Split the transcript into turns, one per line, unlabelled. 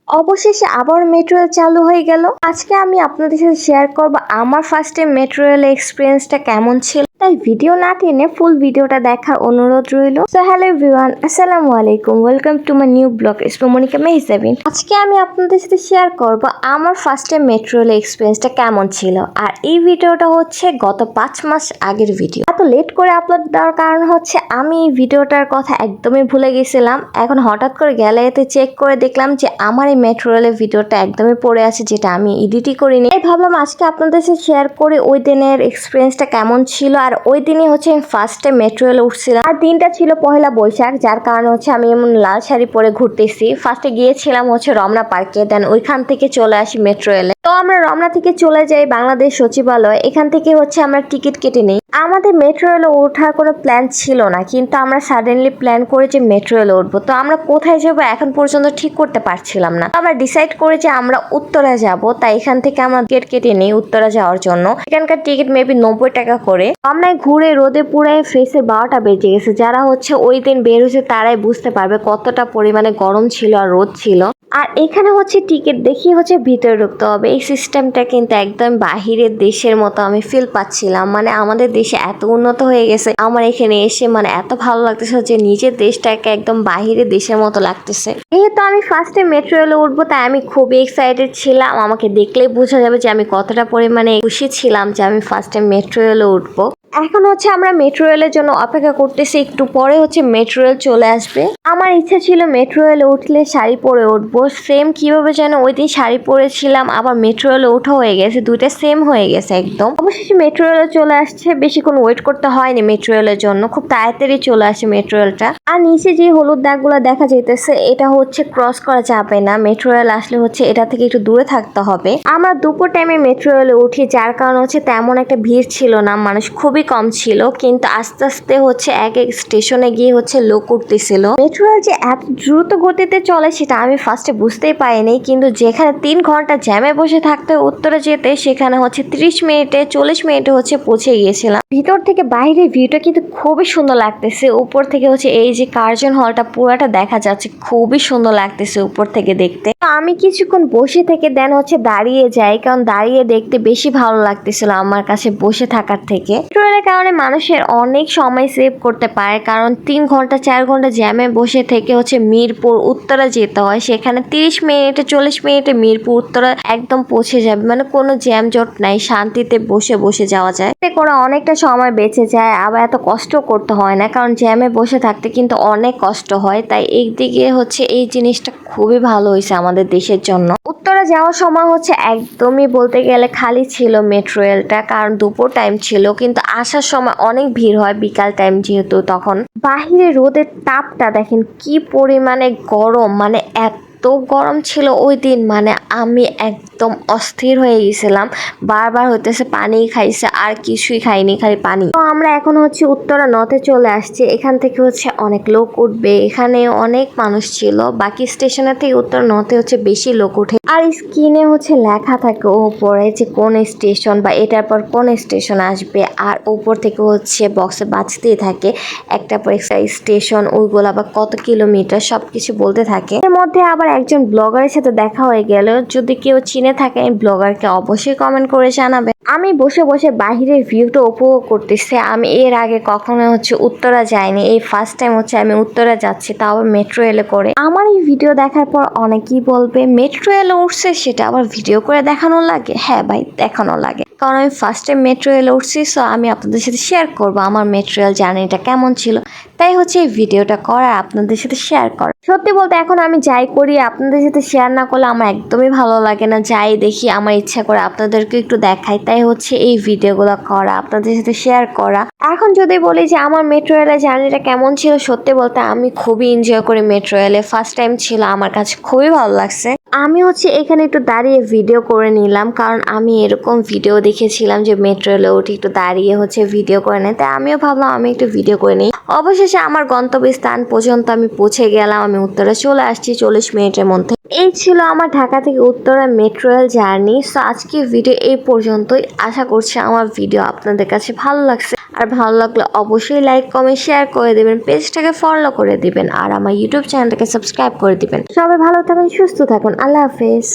অবশেষে আবার metro rail চালু হয়ে গেল। আজকে আমি আপনাদের সাথে শেয়ার করব আমার ফার্স্ট টাইম মেট্রো রেল এক্সপিরিয়েন্সটা কেমন ছিল। তাই ভিডিও না টেনে ফুল ভিডিওটা দেখার অনুরোধ রইল। সো হ্যালো এভরিওয়ান, আসসালামু আলাইকুম, welcome to my new blog Monika Mehjabin. আজকে আমি আপনাদের সাথে শেয়ার করব আমার ফার্স্ট টাইম মেট্রো রেল এক্সপিরিয়েন্সটা কেমন ছিল। আর এই ভিডিওটা হচ্ছে গত 5 মাস আগের ভিডিও। এত লেট করে আপলোড দেওয়ার কারণ হচ্ছে আমি এই ভিডিওটার কথা একদমই ভুলে গেছিলাম। এখন হঠাৎ করে গ্যালারিতে চেক করে দেখলাম যে আমার এই মেট্রো রেলের ভিডিওটা একদমই পড়ে আছে, যেটা আমি এডিটই করিনি। তাই ভাবলাম আজকে আপনাদের সাথে শেয়ার করে ওই দিনের এক্সপিরিয়েন্সটা কেমন ছিল। আর ওই দিনই হচ্ছে আমি ফার্স্ট টাইম মেট্রো রেলে উঠছিলাম। আর দিনটা ছিল পহেলা বৈশাখ, যার কারণে হচ্ছে আমি এমন লাল শাড়ি পরে ঘুরতেছি। ফার্স্টে গিয়েছিলাম হচ্ছে রমনা পার্কে, দেন ওইখান থেকে চলে আসি মেট্রো রেলে। তো আমরা রমনা থেকে চলে যাই বাংলাদেশ সচিবালয়। এখান থেকে হচ্ছে আমরা টিকিট কেটে নিই। আমাদের মেট্রো রেলে ওঠার কোনো প্ল্যান ছিল না, কিন্তু আমরা সাডেনলি প্ল্যান করে যে মেট্রো রেলে উঠবো। তো আমরা কোথায় যাবো এখন পর্যন্ত ঠিক করতে পারছিলাম না। আমরা ডিসাইড করে যে আমরা উত্তরা যাব। তাই এখান থেকে আমরা টিকিট কেটে নিই উত্তরা যাওয়ার জন্য। এখানকার টিকিট মেবি 90 টাকা করে। আমরা ঘুরে রোদে পুড়ে ফেসের 12টা বেজে গেছে। যারা হচ্ছে ওই দিন বের হয়েছে তারাই বুঝতে পারবে কতটা পরিমাণে গরম ছিল আর রোদ ছিল। আর এখানে হচ্ছে টিকিট দেখিয়ে হচ্ছে ভিতরে ঢুকতে হবে। এই সিস্টেমটা কিন্তু একদম বাহিরের দেশের মতো আমি ফিল পাচ্ছিলাম। মানে আমাদের দেশে এত উন্নত হয়ে গেছে, আমার এখানে এসে মানে এত ভালো লাগতেছে যে নিজের দেশটাকে একদম বাহিরের দেশের মতো লাগতেছে। যেহেতু আমি ফার্স্টে মেট্রো রেলে উঠবো, তাই আমি খুবই এক্সাইটেড ছিলাম। আমাকে দেখলেই বোঝা যাবে যে আমি কতটা পরিমাণে খুশি ছিলাম যে আমি ফার্স্ট টাইম মেট্রো রেলে উঠবো। এখন হচ্ছে আমরা মেট্রো রেলের জন্য অপেক্ষা করতেছি। একটু পরে হচ্ছে মেট্রো রেল চলে আসবে। আমার ইচ্ছা ছিল মেট্রো রেলে উঠলে শাড়ি পরে উঠবো। সেম কিভাবে যেন ওই দিন শাড়ি পরেছিলাম, আবার মেট্রো রেলে ওঠা হয়ে গেছে, দুইটা সেম হয়ে গেছে একদম। অবশেষে মেট্রো রেলে চলে আসছে। বেশিক্ষণ ওয়েট করতে হয়নি মেট্রো রেলের জন্য, খুব তাড়াতাড়ি চলে আসে মেট্রো রেলটা। আর নিচে যে হলুদ দাগগুলো দেখা যেতেছে, এটা হচ্ছে ক্রস করা যাবে না। মেট্রো রেল আসলে হচ্ছে এটা থেকে একটু দূরে থাকতে হবে। আমরা দুপুর টাইমে মেট্রো রেলে উঠি, যার কারণে হচ্ছে তেমন একটা ভিড় ছিল না, মানুষ খুবই কম ছিল। কিন্তু আস্তে আস্তে হচ্ছে এক এক স্টেশনে গিয়ে হচ্ছে লোক উঠতেছিল। মেট্রো রেল যে এত দ্রুত গতিতে চলে সেটা আমি ফার্স্টে বুঝতেই পারিনি। কিন্তু যেখানে 3 ঘন্টা জ্যামে বসে থাকতে উত্তরে যেতে, সেখানে হচ্ছে 30 মিনিটে 40 মিনিটে হচ্ছে পৌঁছে গিয়েছিলাম। ভিতর থেকে বাইরে ভিউটা কিন্তু খুবই সুন্দর লাগতেছে। উপর থেকে হচ্ছে এই যে কার্জন হলটা পুরাটা দেখা যাচ্ছে, খুবই সুন্দর লাগতেছে উপর থেকে দেখতে। আমি কিছুক্ষণ বসে থেকে দেন হচ্ছে দাঁড়িয়ে যাই, কারণ দাঁড়িয়ে দেখতে বেশি ভালো লাগতেছিল আমার কাছে বসে থাকার থেকে। মেট্রো রেলের কারণে মানুষের অনেক সময় সেভ করতে পারে, কারণ 3 ঘন্টা 4 ঘন্টা জ্যামে বসে থেকে হচ্ছে মিরপুর উত্তরা যেতে হয়। সেখানে 30 মিনিটে 40 মিনিটে মিরপুর উত্তরা একদম পৌঁছে যাবে। মানে কোনো জ্যাম জট নাই, শান্তিতে বসে বসে যাওয়া যায়। এতে করে অনেকটা সময় বেঁচে যায়, আবার এত কষ্ট করতে হয় না, কারণ জ্যামে বসে থাকতে কিন্তু অনেক কষ্ট হয়। তাই একদিকে হচ্ছে এই জিনিসটা খুবই ভালো হয়েছে আমাদের দেশের জন্য। উত্তরা যাওয়ার সময় হচ্ছে একদমই বলতে গেলে খালি ছিল মেট্রো রেলটা, কারণ দুপুর টাইম ছিল। কিন্তু আসার সময় অনেক ভিড় হয় বিকাল টাইম, যেহেতু তখন বাহিরে রোদের তাপটা দেখেন কি পরিমাণে গরম। মানে এত গরম ছিল ওই দিন, মানে আমি একদম অস্থির হয়ে গেছিলাম। বারবার হইতেছে পানি খাইছে, আর কিছুই খাইনি, খালি পানি। তো আমরা এখন হচ্ছে উত্তরা নতে চলে আসছি। এখান থেকে হচ্ছে অনেক লোক উঠবে। এখানে অনেক মানুষ ছিল। বাকি স্টেশনের থেকে উত্তরা নতে হচ্ছে বেশি লোক উঠে। আর স্ক্রিনে হচ্ছে লেখা থাকে ওপরে যে কোন স্টেশন বা এটার পর কোন স্টেশন আসবে। আর উপর থেকে হচ্ছে বক্সে বাজতেই থাকে একটার পর একটা স্টেশন, ওইগুলো আবার কত কিলোমিটার সবকিছু বলতে থাকে। এর মধ্যে আবার একজন ব্লগারের সাথে দেখা হয়ে গেল। যদি কেউ চিনে থাকে এই ব্লগারকে অবশ্যই কমেন্ট করে জানাবে। আমি বসে বসে বাহিরের ভিউটা উপভোগ করতেছি। আমি এর আগে কখনো হচ্ছে উত্তরা যাইনি, এই ফার্স্ট টাইম হচ্ছে আমি উত্তরা যাচ্ছি, তাও আবার মেট্রো রেলে করে। আমার এই ভিডিও দেখার পর অনেকেই বলবে মেট্রো রেলে উঠছে সেটা আবার ভিডিও করে দেখানো লাগে। হ্যাঁ ভাই, দেখানো লাগে, কারণ আমি ফার্স্ট টাইম মেট্রো রেলে উঠছি। সো আমি আপনাদের সাথে শেয়ার করবো আমার মেট্রো রেল জার্নিটা কেমন ছিল। তাই হচ্ছে এই ভিডিওটা করা, আপনাদের সাথে শেয়ার করা। সত্যি বলতে এখন আমি যাই করি আপনাদের সাথে শেয়ার না করলে আমার একদমই ভালো লাগে না। যাই দেখি আমার ইচ্ছা করে আপনাদেরকে একটু দেখাই, তাই হচ্ছে এই ভিডিওগুলো করা, আপনাদের সাথে শেয়ার করা। এখন যদি বলি যে আমার মেট্রো রেলের জার্নিটা কেমন ছিল, সত্যি বলতে আমি খুবই এনজয় করি মেট্রো রেলে। ফার্স্ট টাইম ছিল, আমার কাছে খুবই ভালো লাগছে। আমি হচ্ছে এখানে একটু দাঁড়িয়ে ভিডিও করে নিলাম, কারণ আমি এরকম ভিডিও দেখেছিলাম যে মেট্রো রেলে উঠে একটু দাঁড়িয়ে হচ্ছে ভিডিও করে নেয়। তাই আমিও ভাবলাম আমি একটু ভিডিও করে নিই। অবশেষে আমার গন্তব্যস্থান পর্যন্ত আমি পৌঁছে গেলাম। আমি উত্তরা চলে আসছি 40 মিনিটের মধ্যে। এই ছিল আমার ঢাকা থেকে Uttara metro rail journey. So আজকের ভিডিও এই পর্যন্তই। আশা করছি আমার ভিডিও আপনাদের কাছে ভালো লাগছে। আর ভালো লাগলে অবশ্যই লাইক কমেন্ট শেয়ার করে দিবেন, পেজটাকে ফলো করে দিবেন, আর আমার ইউটিউব চ্যানেলটাকে সাবস্ক্রাইব করে দিবেন। সবাই ভালো থাকুন, সুস্থ থাকুন। আল্লাহ হাফেজ।